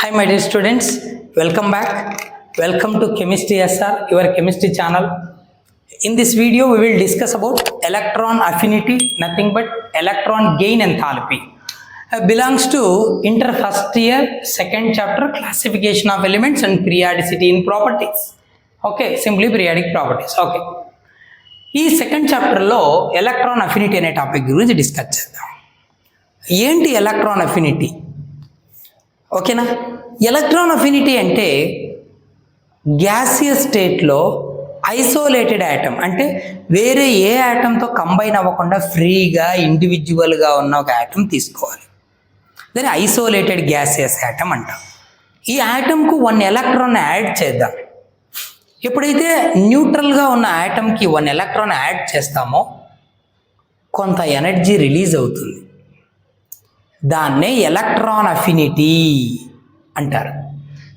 Hi my dear students, welcome back. Welcome to Chemistry SR, your chemistry channel. In this video we will discuss about electron affinity, nothing but electron gain enthalpy. Belongs to inter first year second chapter, classification of elements and periodicity in properties. Okay, simply periodic properties. Okay, ఈ second చాప్టర్లో electron affinity అనే topic గురించి discuss చేద్దాం. ఏంటి electron affinity? ఓకేనా, electron affinity అంటే gaseous స్టేట్లో isolated atom, అంటే వేరే ఏ యాటమ్తో కంబైన్ అవ్వకుండా ఫ్రీగా ఇండివిజువల్గా ఉన్న ఒక యాటమ్ తీసుకోవాలి. దాన్ని ఐసోలేటెడ్ గ్యాసియస్ యాటమ్ అంటాం. ఈ యాటమ్కు 1 ఎలక్ట్రాన్ యాడ్ చేద్దాం. ఎప్పుడైతే న్యూట్రల్గా ఉన్న యాటమ్కి 1 ఎలక్ట్రాన్ యాడ్ చేస్తామో కొంత ఎనర్జీ రిలీజ్ అవుతుంది. దాన్నే ఎలక్ట్రాన్ అఫినిటీ అంటారు.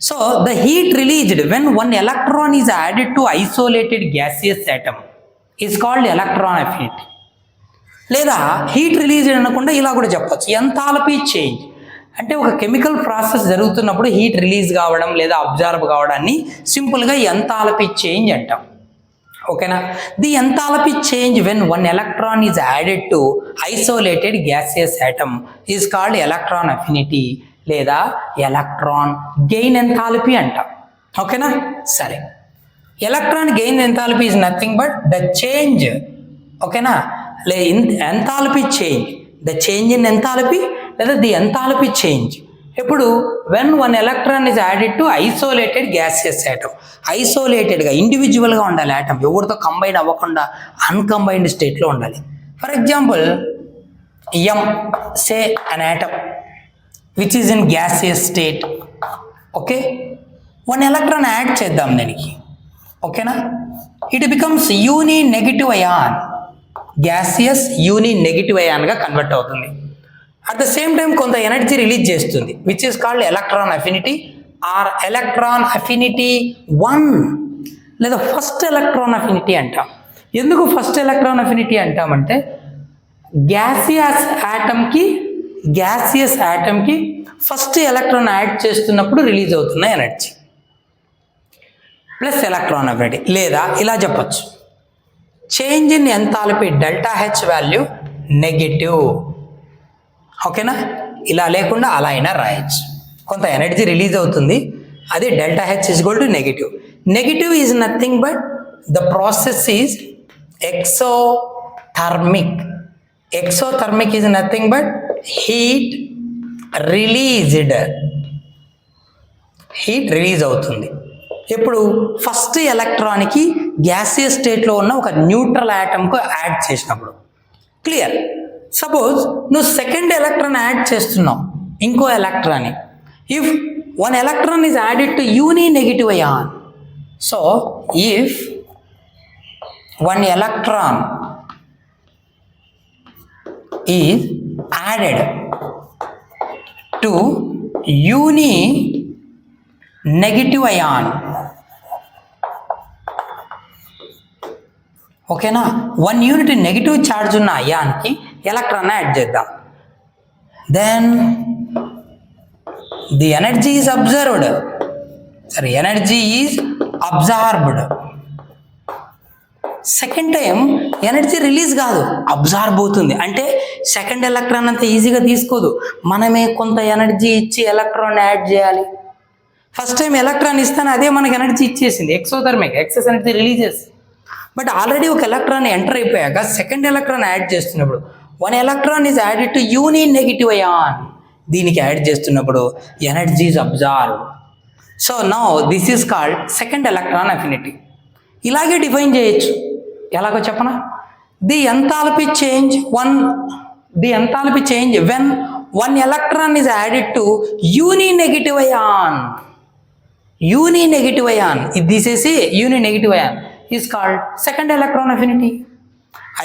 So the heat released when 1 electron is added to isolated gaseous atom is called electron affinity. లేదా హీట్ రిలీజ్డ్ అనకుండా ఇలా కూడా చెప్పచ్చు, ఎంథాల్పీ చేంజ్. అంటే ఒక కెమికల్ ప్రాసెస్ జరుగుతున్నప్పుడు హీట్ రిలీజ్ కావడం లేదా అబ్జార్బ్ కావడాన్ని సింపుల్గా ఎంథాల్పీ చేంజ్ అంటాం. ఓకేనా, the enthalpy change when 1 electron is added to isolated gaseous atom is called electron affinity లేదా ఎలక్ట్రాన్ గెయిన్ ఎంథాల్పీ అంటాం. ఓకేనా, సరే. Electron gain enthalpy is nothing but the change. ఓకేనా, enthalpy change, the change in enthalpy లేదా the enthalpy change ఎప్పుడు when 1 electron is added to isolated gaseous atom. ఐసోలేటెడ్గా ఇండివిజువల్గా ఉండాలి యాటమ్, ఎవరితో కంబైన్ అవ్వకుండా అన్కంబైన్డ్ స్టేట్లో ఉండాలి. For example M say an atom which is in gaseous state. Okay, 1 electron add చేద్దాం దానికి. ఓకేనా, it becomes uni negative ion, gaseous uni negative అయాన్గా కన్వర్ట్ అవుతుంది. అట్ ద సేమ్ టైం కొంత ఎనర్జీ రిలీజ్ చేస్తుంది which is called electron affinity or electron affinity 1 లేదా first electron affinity అంటాం. ఎందుకు ఫస్ట్ ఎలక్ట్రాన్ అఫినిటీ అంటామంటే గ్యాసియస్ యాటమ్కి ఫస్ట్ ఎలక్ట్రాన్ యాడ్ చేస్తున్నప్పుడు రిలీజ్ అవుతున్న ఎనర్జీ ప్లస్ ఎలక్ట్రాన్ అఫినిటీ. లేదా ఇలా చెప్పచ్చు, change in enthalpy delta H value negative. ఓకేనా, ఇలా లేకుండా అలా అయినా రాయొచ్చు. కొంత ఎనర్జీ రిలీజ్ అవుతుంది, అది delta H is equal to negative. Negative is nothing but the process is exothermic. Exothermic is nothing but heat release అవుతుంది. ఇప్పుడు ఫస్ట్ ఎలక్ట్రాన్కి గ్యాసియస్ స్టేట్లో ఉన్న ఒక న్యూట్రల్ యాటమ్కు యాడ్ చేసినప్పుడు. క్లియర్? సపోజ్ నువ్వు సెకండ్ ఎలక్ట్రాన్ యాడ్ చేస్తున్నావు ఇంకో ఎలక్ట్రాన్. If 1 electron is added to uni negative ion, so if 1 electron is added to uni negative ion, ఓకేనా, 1 యూనిట్ నెగిటివ్ ఛార్జ్ ఉన్న అయాన్కి ఎలక్ట్రాన్ యాడ్ చేద్దాం. Then the energy is observed, second time energy release కాదు, absorb అవుతుంది. అంటే second electron అంత ఈజీగా తీసుకోదు, మనమే కొంత ఎనర్జీ ఇచ్చి ఎలక్ట్రాన్ యాడ్ చేయాలి. ఫస్ట్ టైం ఎలక్ట్రాన్ ఇస్తాను, అదే మనకి ఎనర్జీ ఇచ్చేసింది, ఎక్సోథర్మిక్, ఎక్సెస్ ఎనర్జీ రిలీజ్ చేస్తుంది. బట్ ఆల్రెడీ ఒక ఎలక్ట్రాన్ ఎంటర్ అయిపోయాక సెకండ్ ఎలక్ట్రాన్ యాడ్ చేస్తున్నప్పుడు 1 electron is added to uni negative ion, దీనికి యాడ్ చేస్తున్నప్పుడు energy is absorbed. So now this is called second electron affinity. ఇలాగే define చేయొచ్చు. ఎలాగో చెప్పనా, the enthalpy change when 1 electron is added to uni negative ion. ఇది తీసేసి uni negative ion is called second electron affinity.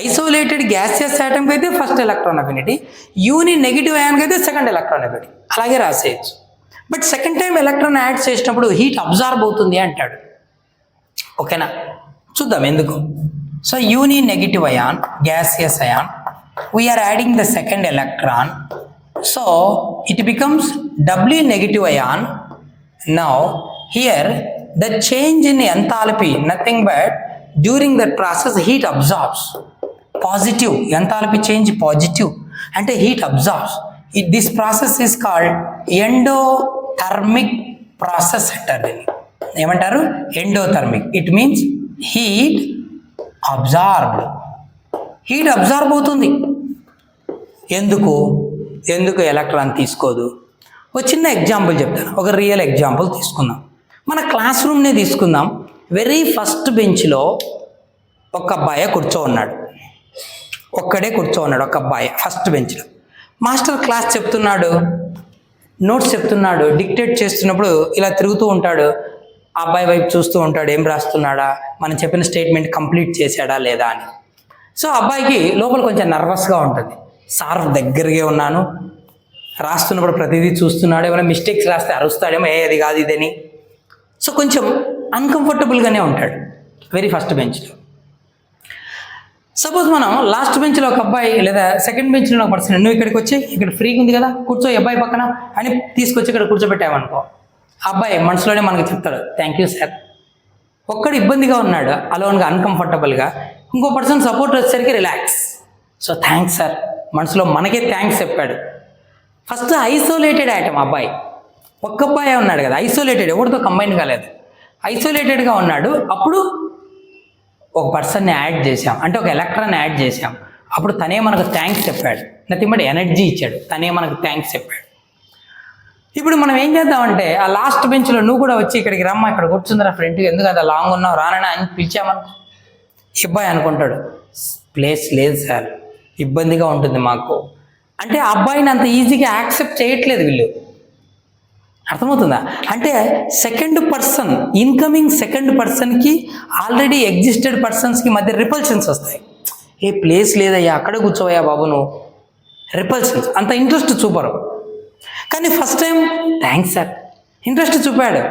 Isolated gaseous యాటమ్కి అయితే first electron affinity, uni negative అయాన్కి అయితే సెకండ్ ఎలక్ట్రాన్ అఫినిటీ, అలాగే రాసేయచ్చు. But second time electron add చేసినప్పుడు heat absorb అవుతుంది అంటాడు. ఓకేనా, చూద్దాం ఎందుకు. So uni negative ion, gaseous ion, we're adding the second electron, so it becomes W negative ion Now here the change in enthalpy, nothing but during that process heat absorbs. Positive enthalpy change positive అంటే heat absorbs. This process is called endothermic process అంటారు దీన్ని. ఏమంటారు? Endothermic. It means heat absorbed. Heat absorb అవుతుంది. ఎందుకు electron తీసుకోదు? ఒక చిన్న example చెప్తాను. ఒక రియల్ ఎగ్జాంపుల్ తీసుకుందాం. మన క్లాస్ రూమ్నే తీసుకుందాం. వెరీ ఫస్ట్ బెంచ్లో ఒక అబ్బాయి ఒక్కడే కూర్చో ఉన్నాడు. ఒక అబ్బాయి ఫస్ట్ బెంచ్లో. మాస్టర్ క్లాస్ చెప్తున్నాడు, నోట్స్ చెప్తున్నాడు, డిక్టేట్ చేస్తున్నప్పుడు ఇలా తిరుగుతూ ఉంటాడు. ఆ అబ్బాయి వైపు చూస్తూ ఉంటాడు, ఏం రాస్తున్నాడా, మనం చెప్పిన స్టేట్మెంట్ కంప్లీట్ చేశాడా లేదా అని. సో అబ్బాయికి లోపల కొంచెం నర్వస్గా ఉంటుంది. సార్ దగ్గరగా ఉన్నాను, రాస్తున్నప్పుడు ప్రతిదీ చూస్తున్నాడు, ఏమైనా మిస్టేక్స్ రాస్తే అరుస్తాడేమో, అది కాదు ఇదని. సో కొంచెం అన్కంఫర్టబుల్గానే ఉంటాడు వెరీ ఫస్ట్ బెంచ్లో. సపోజ్ మనం లాస్ట్ బెంచ్లో ఒక అబ్బాయి లేదా సెకండ్ బెంచ్లో ఒక పర్సన్, నువ్వు ఇక్కడికి వచ్చి ఇక్కడ ఫ్రీగా ఉంది కదా కూర్చో అబ్బాయి పక్కన అని తీసుకొచ్చి ఇక్కడ కూర్చోబెట్టామనుకో, ఆ అబ్బాయి మనసులోనే మనకు చెప్తాడు థ్యాంక్ యూ సార్. ఒక్కడు ఇబ్బందిగా ఉన్నాడు, అలోన్గా అన్కంఫర్టబుల్గా. ఇంకో పర్సన్ సపోర్ట్ వచ్చేసరికి రిలాక్స్, సో థ్యాంక్స్ సార్, మనసులో మనకే థ్యాంక్స్ చెప్పాడు. ఫస్ట్ ఐసోలేటెడ్ ఐటమ్ అబ్బాయి, ఒక్క అబ్బాయి ఉన్నాడు కదా, ఐసోలేటెడ్, ఎవరితో కంబైన్ కాలేదు, ఐసోలేటెడ్గా ఉన్నాడు. అప్పుడు ఒక పర్సన్ని యాడ్ చేసాం, అంటే ఒక ఎలక్ట్రాన్ యాడ్ చేసాం. అప్పుడు తనే మనకు థ్యాంక్స్ చెప్పాడు, నథింగ్ బట్ ఎనర్జీ ఇచ్చాడు, తనే మనకు థ్యాంక్స్ చెప్పాడు. ఇప్పుడు మనం ఏం చేద్దామంటే ఆ లాస్ట్ బెంచ్లో నువ్వు కూడా వచ్చి ఇక్కడికి రమ్మా, ఇక్కడ కూర్చుందిరా ఫ్రెండ్కి, ఎందుకు అదా లాంగ్ ఉన్నావు రానని అని పిలిచామనుకో, అబ్బాయి అనుకుంటాడు ప్లేస్ లేదు సార్, ఇబ్బందిగా ఉంటుంది మాకు అంటే. ఆ అబ్బాయిని అంత ఈజీగా యాక్సెప్ట్ చేయట్లేదు వీళ్ళు. అర్థమవుతుందా? అంటే సెకండ్ పర్సన్, ఇన్కమింగ్ సెకండ్ పర్సన్కి ఆల్రెడీ ఎగ్జిస్టెడ్ పర్సన్స్కి మధ్య రిపల్షన్స్ వస్తాయి. ఏ ప్లేస్ లేదయ్యా, అక్కడే కూర్చోవయ్యా బాబు నువ్వు, రిపల్షన్స్, అంత ఇంట్రెస్ట్ చూపరు. కానీ first time thanks sir interest చూపాడు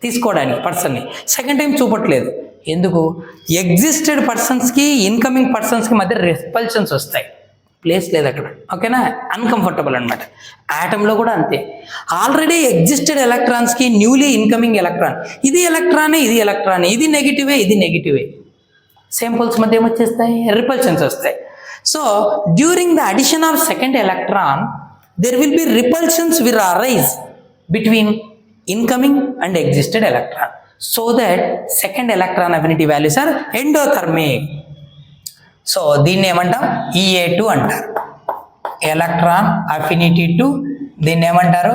తీసుకోవడానికి పర్సన్ని, సెకండ్ టైం చూపట్లేదు. ఎందుకు? ఎగ్జిస్టెడ్ పర్సన్స్కి ఇన్కమింగ్ పర్సన్స్కి మధ్య రిపల్షన్స్ వస్తాయి, ప్లేస్ లేదు అక్కడ. ఓకేనా? అన్కంఫర్టబుల్ అనమాట. ఆటంలో కూడా అంతే, ఆల్రెడీ ఎగ్జిస్టెడ్ ఎలక్ట్రాన్స్కి న్యూలీ ఇన్కమింగ్ ఎలక్ట్రాన్, ఇది ఎలక్ట్రానే, ఇది ఎలక్ట్రానే, ఇది నెగిటివే, ఇది నెగిటివే, సేమ్ పోల్స్ మధ్య ఏమొచ్చేస్తాయి? రిపల్షన్స్ వస్తాయి. So during the addition of second electron there will be repulsions will arise between incoming and existed electron, so that second electron affinity values are endothermic. So దీన్ని ఏమంటాం? EA2 అంటారు, electron affinity 2. దీన్ని ఏమంటారు?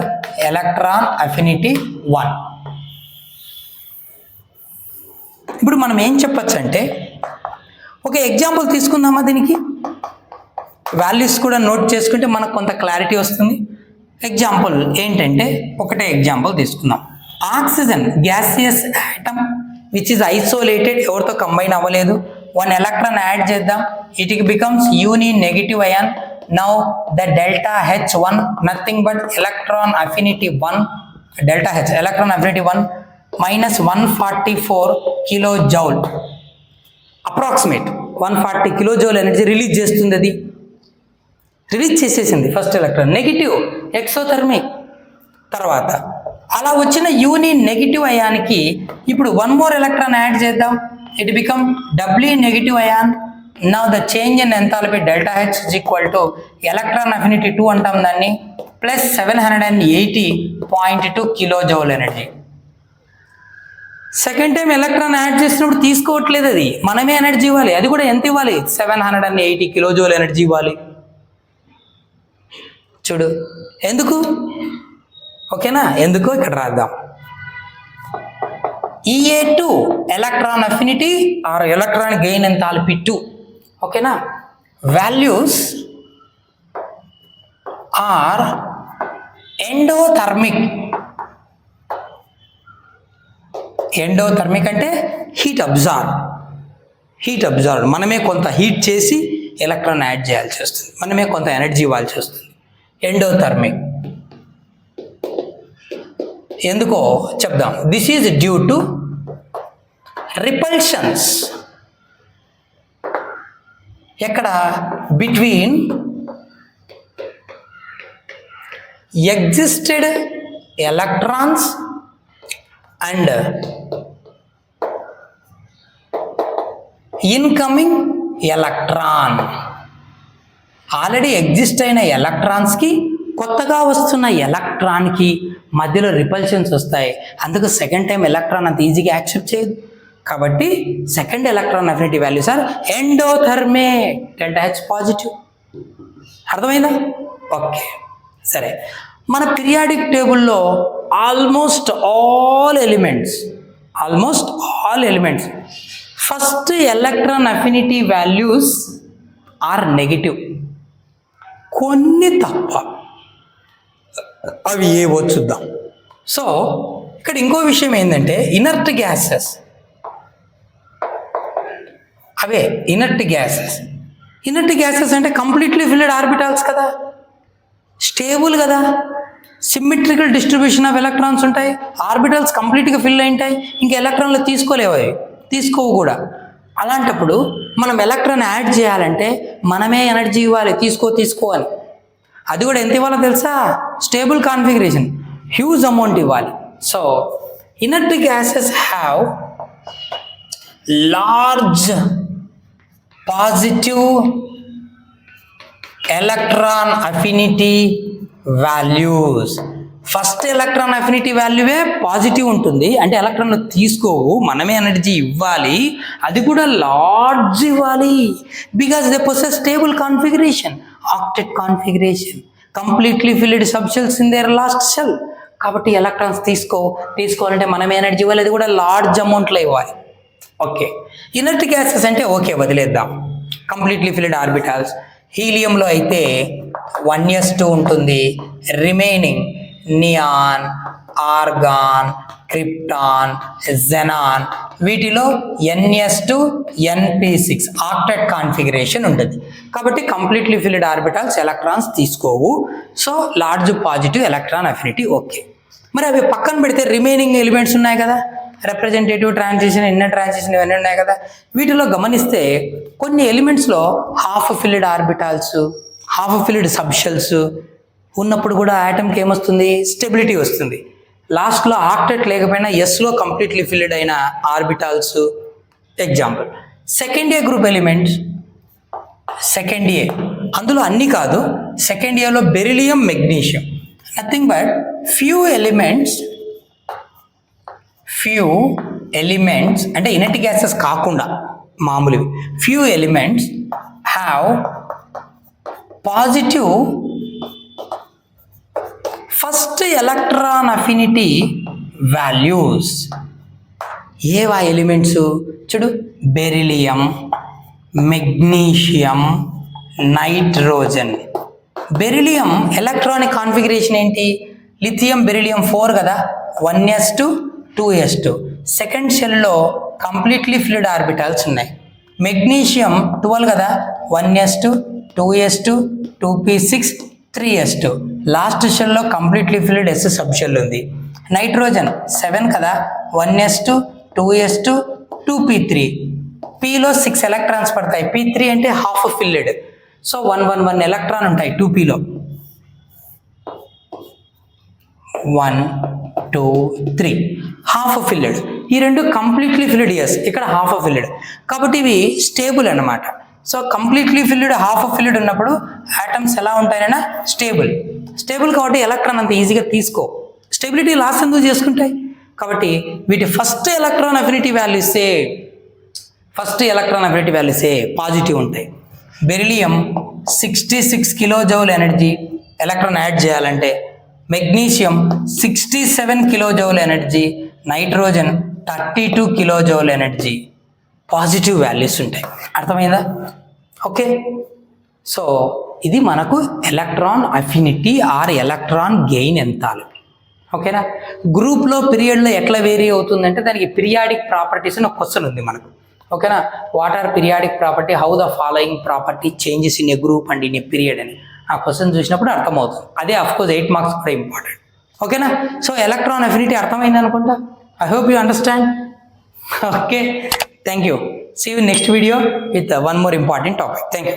Electron affinity 1. ఇప్పుడు మనం ఏం చెప్పచ్చు అంటే, ఒక ఎగ్జాంపుల్ తీసుకుందామా, దీనికి వాల్యూస్ కూడా నోట్ చేసుకుంటే మనకు కొంత క్లారిటీ వస్తుంది. ఎగ్జాంపుల్ ఏంటంటే, ఒకటే ఎగ్జాంపుల్ తీసుకుందాం. Oxygen gaseous atom which is isolated, ఎవరితో కంబైన్ అవ్వలేదు. 1 ఎలక్ట్రాన్ యాడ్ చేద్దాం, it becomes uni negative ion. Now the delta H1 nothing but electron affinity 1, delta H electron affinity 1 minus 144 kilo joule, approximate 140 kilo joule energy release చేస్తుంది. అది release చేసేసింది first electron, negative exothermic. తర్వాత అలా వచ్చిన యూని negative అయాన్కి ఇప్పుడు 1 more electron add చేద్దాం, it become W negative ion. Now the change in enthalpy delta H is equal to electron affinity 2 అంటాం దాన్ని, plus 780.2 kilo joule energy. Second time electron add చేసినప్పుడు తీసుకోవట్లేదు, అది మనమే ఎనర్జీ ఇవ్వాలి. అది కూడా ఎంత ఇవ్వాలి? 780 కిలో జౌల్ ఎనర్జీ ఇవ్వాలి. చూడు ఎందుకు, ఓకేనా? ఎందుకు ఇక్కడ రాద్దాం. EA2 electron affinity or electron gain enthalpy 2. ఓకేనా? Values are endothermic. ఎండోథర్మిక్ అంటే హీట్ అబ్జార్బ్, మనమే కొంత హీట్ చేసి ఎలక్ట్రాన్ యాడ్ చేయాల్సి వస్తుంది, మనమే కొంత ఎనర్జీ ఇవ్వాల్సి వస్తుంది. ఎండోథర్మిక్ ఎందుకో చెప్దాం. This is due to repulsions. ఎక్కడ? Between existed electrons and incoming electron. Already exist అయిన ఎలక్ట్రాన్స్కి కొత్తగా వస్తున్న ఎలక్ట్రాన్కి మధ్యలో రిపల్షన్స్ వస్తాయి. అందుకు సెకండ్ టైం ఎలక్ట్రాన్ అంత ఈజీగా యాక్సెప్ట్ చేయదు. కాబట్టి second electron affinity values are endothermic, delta H positive. అర్థమైందా? ఓకే, సరే. మన పీరియాడిక్ టేబుల్లో almost all elements first electron affinity values are negative. కొన్ని తప్ప. అవి ఏవో చూద్దాం. సో ఇక్కడ ఇంకో విషయం ఏంటంటే ఇనర్ట్ గ్యాసెస్, అవే ఇనర్ట్ గ్యాసెస్ అంటే కంప్లీట్లీ ఫిల్డ్ ఆర్బిటాల్స్ కదా, స్టేబుల్ కదా, సిమ్మెట్రికల్ డిస్ట్రిబ్యూషన్ ఆఫ్ ఎలక్ట్రాన్స్ ఉంటాయి, ఆర్బిటల్స్ కంప్లీట్గా ఫిల్ అయి ఉంటాయి. ఇంకా ఎలక్ట్రాన్లు తీసుకోవు కూడా. అలాంటప్పుడు మనం ఎలక్ట్రాన్ యాడ్ చేయాలంటే మనమే ఎనర్జీ ఇవ్వాలి, తీసుకో అని. అది కూడా ఎంత ఇవ్వాలో తెలుసా? స్టేబుల్ కాన్ఫిగరేషన్, హ్యూజ్ అమౌంట్ ఇవ్వాలి. So inert gases have large positive electron affinity values. First electron affinity వాల్యూవే పాజిటివ్ ఉంటుంది, అంటే ఎలక్ట్రాన్లు తీసుకోవు, మనమే ఎనర్జీ ఇవ్వాలి, అది కూడా లార్జ్ ఇవ్వాలి. Because they possess stable configuration, octet configuration, completely filled sub shells in their last shell. కాబట్టి ఎలక్ట్రాన్స్ తీసుకోవాలంటే మనమే ఎనర్జీ ఇవ్వాలి, అది కూడా లార్జ్ అమౌంట్లో ఇవ్వాలి. ఓకే, ఇనర్ట్ గ్యాసెస్ అంటే ఓకే వదిలేద్దాం, కంప్లీట్లీ ఫిల్డ్ ఆర్బిటాల్స్. హీలియంలో అయితే 1s2 ఉంటుంది, remaining neon, argon, krypton, xenon, వీటిలో NS2 NP6 ఆక్టెట్ కాన్ఫిగరేషన్ ఉంటుంది. కాబట్టి కంప్లీట్లీ ఫిల్డ్ ఆర్బిటాల్స్ ఎలక్ట్రాన్స్ తీసుకోవు. So large positive electron affinity okay. మరి అవి పక్కన పెడితే రిమైనింగ్ ఎలిమెంట్స్ ఉన్నాయి కదా, రిప్రజెంటేటివ్ ట్రాన్సిషన్, ఇన్నర్ ట్రాన్సిషన్, ఇవన్నీ ఉన్నాయి కదా. వీటిలో గమనిస్తే కొన్ని ఎలిమెంట్స్లో half filled orbitals, half filled subshells ఉన్నప్పుడు కూడా ఆటమ్కి ఏమొస్తుంది? స్టెబిలిటీ వస్తుంది. లాస్ట్లో ఆక్టెట్ లేకపోయినా ఎస్లో కంప్లీట్లీ ఫిల్డ్ అయిన orbitals. Example second A group elements, second A అందులో అన్నీ కాదు, సెకండ్ ఏలో beryllium, magnesium, nothing but few elements అంటే ఇనర్ట్ గ్యాసెస్ కాకుండా మామూలువి. Few elements have positive first electron affinity values. ఏవా ఎలిమెంట్స్ చూడు, beryllium, magnesium, nitrogen. Beryllium electronic configuration ఏంటి? లిథియం బెరిలియం 4 కదా, 1s2 2s2. సెకండ్ షెల్లో కంప్లీట్లీ ఫిల్డ్ ఆర్బిటాల్స్ ఉన్నాయి. Magnesium 12 కదా, 1s2 2s2 2p6 3s2. Last షెల్లో completely filled S subshell ఉంది. Nitrogen 7 కదా, 1s2 2s2 2p3. పీలో 6 ఎలక్ట్రాన్స్ పడతాయి, p3 అంటే హాఫ్ ఫిల్డ్. సో 1 ఎలక్ట్రాన్ ఉంటాయి 2pలో. 1 2 3 హాఫ్ ఫిల్డ్. ఈ రెండు కంప్లీట్లీ ఫిల్డ్, ఎస్ ఇక్కడ హాఫ్ ఫిల్డ్. కాబట్టి ఇవి స్టేబుల్ అన్నమాట. So completely filled, half filled ఉన్నప్పుడు ఆటమ్స్ ఎలా ఉంటాయన్నా స్టేబుల్ కాబట్టి ఎలక్ట్రాన్ అంత ఈజీగా తీసుకో. స్టెబిలిటీ లాస్ ఎందుకు చేసుకుంటాయి? కాబట్టి వీటి ఫస్ట్ ఎలక్ట్రాన్ అఫినిటీ వాల్యూసే పాజిటివ్ ఉంటాయి. Beryllium 66 kilojoule energy electron add చేయాలంటే, magnesium 67 kilojoule energy, nitrogen 32 kilojoule energy. Positive values ఉంటాయి. అర్థమైందా? ఓకే, సో ఇది మనకు electron affinity or electron gain enthalpy. ఓకేనా? గ్రూప్లో పీరియడ్లో ఎట్లా వేరీ అవుతుందంటే దానికి పీరియాడిక్ ప్రాపర్టీస్ అని ఒక క్వశ్చన్ ఉంది మనకు. ఓకేనా? What are periodic property, how the following property changes in a group and in a period అని ఆ క్వశ్చన్ చూసినప్పుడు అర్థమవుతుంది. అదే అఫ్కోర్స్ 8 మార్క్స్ కూడా ఇంపార్టెంట్. ఓకేనా? సో ఎలక్ట్రాన్ అఫినిటీ అర్థమైంది అనుకుంటా. I hope you understand. Okay, thank you. See you next video with one more important topic. Thank you.